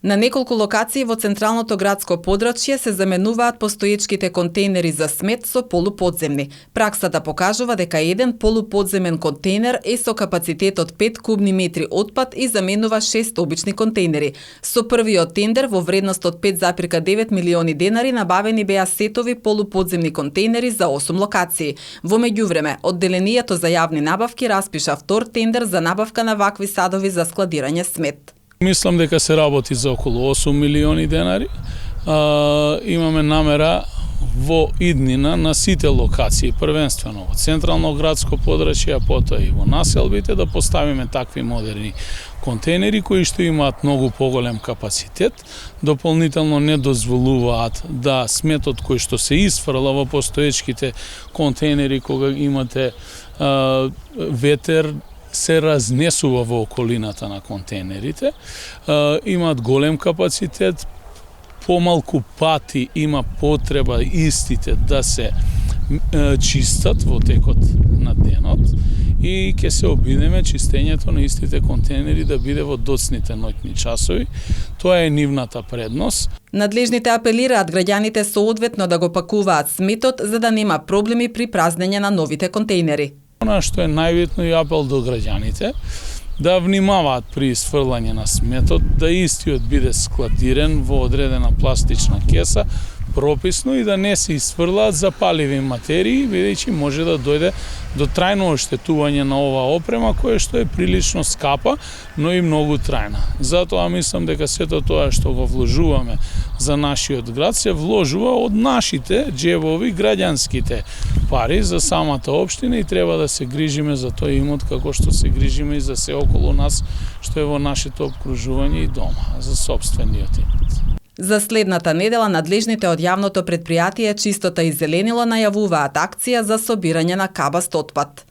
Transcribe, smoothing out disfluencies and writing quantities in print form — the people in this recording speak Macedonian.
На неколку локации во централното градско подрачје се заменуваат постоечките контейнери за смет со полуподземни. Праксата покажува дека еден полуподземен контейнер е со капацитет од 5 кубни метри отпад и заменува 6 обични контейнери. Со првиот тендер во вредност од 5,9 милиони денари набавени беа сетови полуподземни контейнери за 8 локации. Во меѓувреме, одделението за јавни набавки распиша втор тендер за набавка на вакви садови за складирање смет. Мислам дека се работи за околу 8 милиони денари. Имаме намера во иднина на сите локации, првенствено во централно градско подрачје, а потоа и во населбите, да поставиме такви модерни контейнери кои што имаат многу поголем капацитет, дополнително не дозволуваат да сметот кој што се исфрла во постоечките контейнери кога имате ветер се разнесува во околината на контейнерите, имаат голем капацитет, помалку пати има потреба истите да се чистат во текот на денот и ќе се обидеме чистењето на истите контейнери да биде во доцните ноќни часови. Тоа е нивната предност. Надлежните апелираат граѓаните соодветно да го пакуваат сметот за да нема проблеми при празнење на новите контейнери. Она што е најбитно и апел до граѓаните, да внимаваат при исфрлање на сметот, да истиот биде складирен во одредена пластична кеса, прописно и да не се исфрлаат запаливи материи, бидејќи може да дојде до трајно оштетување на оваа опрема, која што е прилично скапа, но и многу трајна. Затоа мислам дека сето тоа што го вложуваме за нашиот град се вложува од нашите џебови, граѓанските пари за самата општина и треба да се грижиме за тој имот како што се грижиме и за се околу нас што е во нашето опкружување и дома, за сопствениот имот. За следната недела надлежните од јавното претпријатие Чистота и зеленило најавуваат акција за собирање на кабаст отпад.